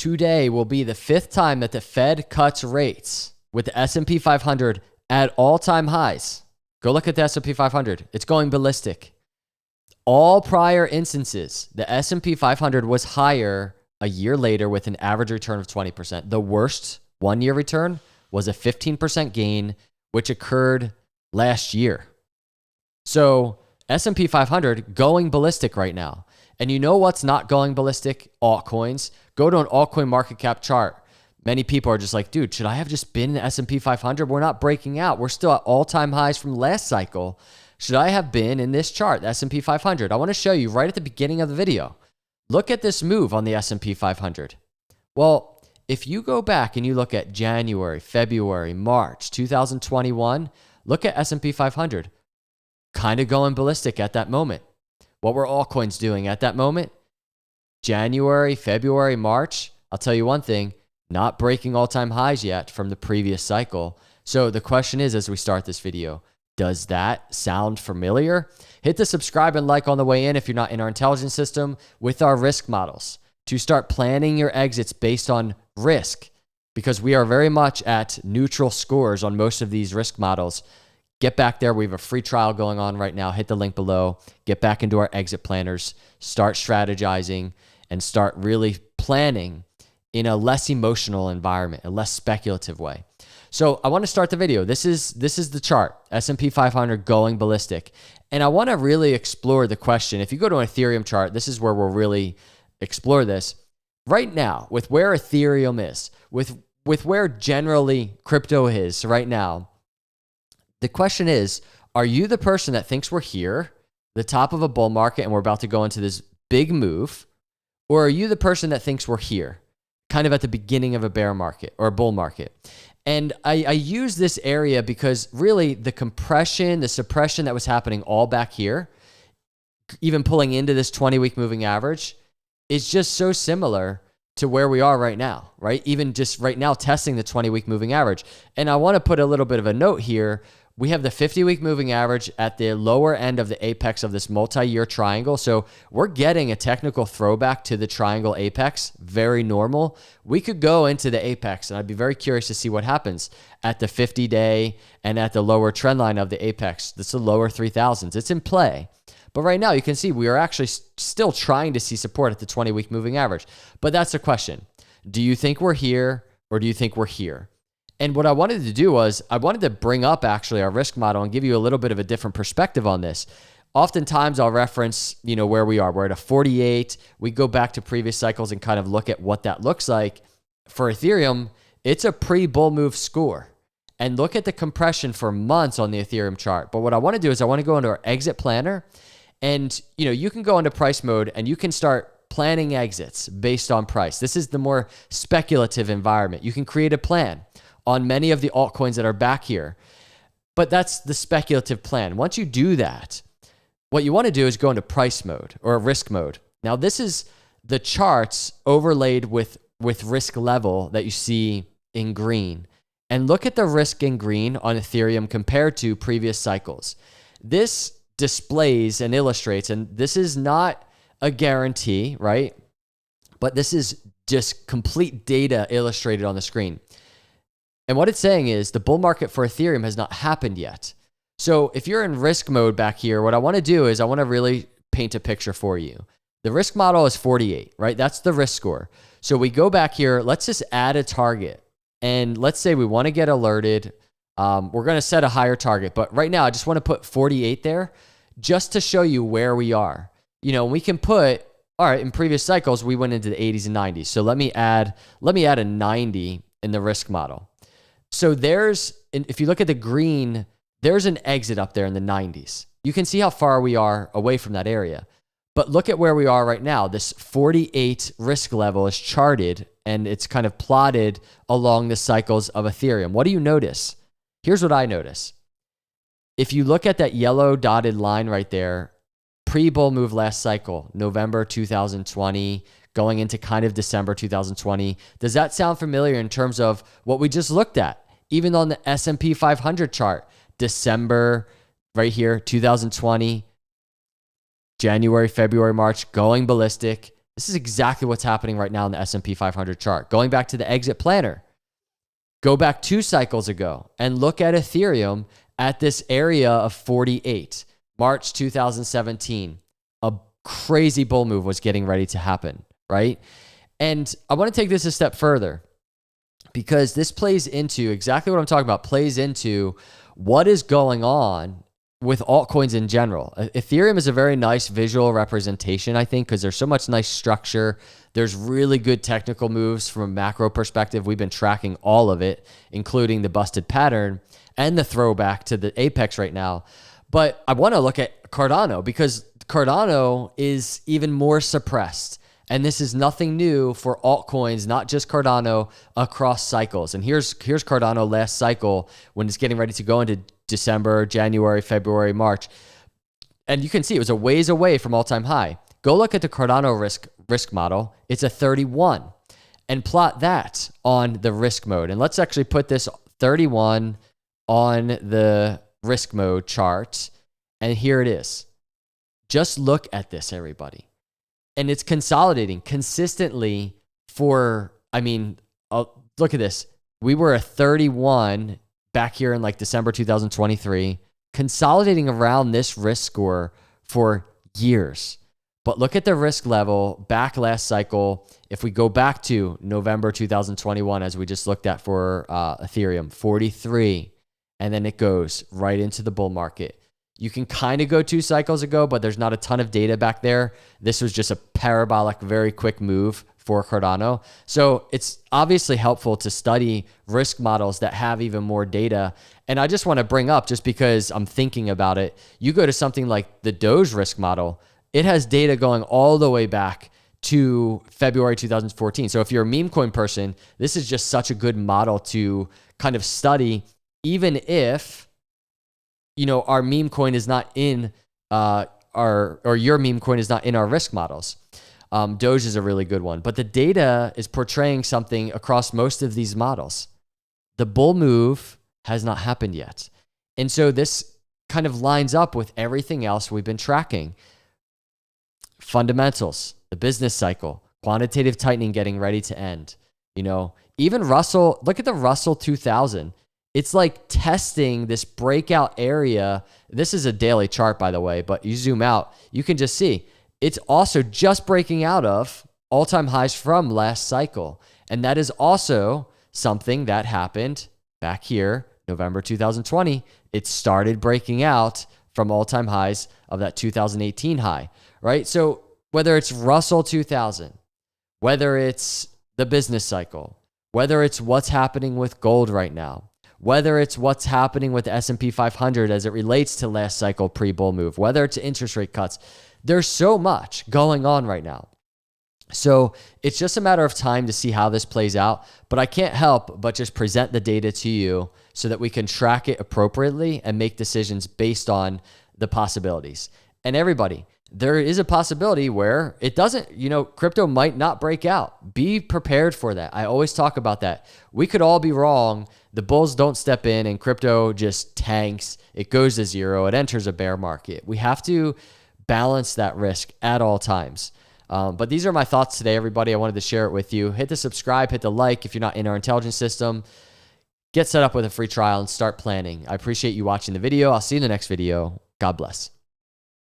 Today will be the 5th time that the Fed cuts rates with the S&P 500 at all-time highs. Go look at the S&P 500. It's going ballistic. All prior instances, the S&P 500 was higher a year later with an average return of 20%. The worst one-year return was a 15% gain, which occurred last year. So S&P 500 going ballistic right now. And you know what's not going ballistic? Altcoins. Go to an altcoin market cap chart. Many people are just like, dude, should I have just been in the S&P 500? We're not breaking out. We're still at all-time highs from last cycle. Should I have been in this chart, the S&P 500? I want to show you right at the beginning of the video. Look at this move on the S&P 500. Well, if you go back and you look at January, February, March 2021, look at S&P 500. Kind of going ballistic at that moment. What were altcoins doing at that moment? January, February, March. I'll tell you one thing, not breaking all-time highs yet from the previous cycle. So the question is, as we start this video, does that sound familiar? Hit the subscribe and like on the way in if you're not in our intelligence system with our risk models to start planning your exits based on risk, because we are very much at neutral scores on most of these risk models. Get back there. We have a free trial going on right now. Hit the link below. Get back into our exit planners. Start strategizing and start really planning in a less emotional environment, a less speculative way. So I want to start the video. This is the chart, S&P 500 going ballistic. And I want to really explore the question. If you go to an Ethereum chart, this is where we'll really explore this. Right now, with where Ethereum is, with where generally crypto is right now, the question is, are you the person that thinks we're here, the top of a bull market, and we're about to go into this big move? Or are you the person that thinks we're here, kind of at the beginning of a bear market or a bull market? And I use this area because really the compression, the suppression that was happening all back here, even pulling into this 20-week moving average, is just so similar to where we are right now, right? Even just right now testing the 20-week moving average. And I want to put a little bit of a note here. We have the 50-week moving average at the lower end of the apex of this multi-year triangle. So we're getting a technical throwback to the triangle apex, very normal. We could go into the apex, and I'd be very curious to see what happens at the 50-day and at the lower trend line of the apex. That's the lower 3000s. It's in play. But right now, you can see we are actually still trying to see support at the 20-week moving average. But that's the question. Do you think we're here, or do you think we're here? And what I wanted to do was I wanted to bring up actually our risk model and give you a little bit of a different perspective on this. Oftentimes I'll reference, where we are. We're at a 48. We go back to previous cycles and kind of look at what that looks like. For Ethereum, it's a pre-bull move score. And look at the compression for months on the Ethereum chart. But what I want to do is I want to go into our exit planner. And you can go into price mode and you can start planning exits based on price. This is the more speculative environment. You can create a plan on many of the altcoins that are back here. But that's the speculative plan. Once you do that, what you want to do is go into price mode or risk mode. Now, this is the charts overlaid with risk level that you see in green. And look at the risk in green on Ethereum compared to previous cycles. This displays and illustrates, and this is not a guarantee, right? But this is just complete data illustrated on the screen. And what it's saying is the bull market for Ethereum has not happened yet. So if you're in risk mode back here, what I want to do is I want to really paint a picture for you. The risk model is 48, right? That's the risk score. So we go back here. Let's just add a target. And let's say we want to get alerted. We're going to set a higher target. But right now, I just want to put 48 there just to show you where we are. We can put, all right, in previous cycles, we went into the 80s and 90s. So let me add a 90 in the risk model. So if you look at the green, there's an exit up there in the 90s. You can see how far we are away from that area. But look at where we are right now. This 48 risk level is charted and it's kind of plotted along the cycles of Ethereum. What do you notice? Here's what I notice. If you look at that yellow dotted line right there, pre-bull move last cycle, November 2020, going into kind of December 2020, does that sound familiar in terms of what we just looked at? Even on the S&P 500 chart, December right here, 2020, January, February, March, going ballistic, This is exactly what's happening right now in the S&P 500 chart. Going back to the exit planner, go back 2 cycles ago and look at Ethereum at this area of 48, March 2017. A crazy bull move was getting ready to happen, right? And I want to take this a step further because this plays into exactly what I'm talking about, plays into what is going on with altcoins in general. Ethereum is a very nice visual representation, I think, because there's so much nice structure. There's really good technical moves from a macro perspective. We've been tracking all of it, including the busted pattern and the throwback to the apex right now. But I want to look at Cardano because Cardano is even more suppressed. And this is nothing new for altcoins, not just Cardano, across cycles. And here's Cardano last cycle when it's getting ready to go into December, January, February, March. And you can see it was a ways away from all-time high. Go look at the Cardano risk model. It's a 31. And plot that on the risk mode. And let's actually put this 31 on the risk mode chart. And here it is. Just look at this, everybody. And it's consolidating consistently for, look at this. We were a 31 back here in like December 2023, consolidating around this risk score for years. But look at the risk level back last cycle. If we go back to November 2021, as we just looked at for Ethereum, 43, and then it goes right into the bull market. You can kind of go 2 cycles ago, but there's not a ton of data back there. This was just a parabolic, very quick move for Cardano. So it's obviously helpful to study risk models that have even more data. And I just want to bring up, just because I'm thinking about it, you go to something like the Doge risk model, it has data going all the way back to February 2014. So if you're a meme coin person, this is just such a good model to kind of study, even if our meme coin is not in your meme coin is not in our risk models. Doge is a really good one, but the data is portraying something across most of these models. The bull move has not happened yet. And so this kind of lines up with everything else we've been tracking. Fundamentals, the business cycle, quantitative tightening getting ready to end. Even Russell, look at the Russell 2000. It's like testing this breakout area. This is a daily chart, by the way, but you zoom out, you can just see it's also just breaking out of all-time highs from last cycle. And that is also something that happened back here, November 2020. It started breaking out from all-time highs of that 2018 high, right? So whether it's Russell 2000, whether it's the business cycle, whether it's what's happening with gold right now, whether it's what's happening with the S&P 500 as it relates to last cycle pre-bull move, whether it's interest rate cuts, there's so much going on right now. So it's just a matter of time to see how this plays out, but I can't help but just present the data to you so that we can track it appropriately and make decisions based on the possibilities. And everybody, there is a possibility where it doesn't, crypto might not break out. Be prepared for that. I always talk about that. We could all be wrong. The bulls don't step in and crypto just tanks. It goes to zero. It enters a bear market. We have to balance that risk at all times. But these are my thoughts today, everybody. I wanted to share it with you. Hit the subscribe, hit the like if you're not in our intelligence system. Get set up with a free trial and start planning. I appreciate you watching the video. I'll see you in the next video. God bless.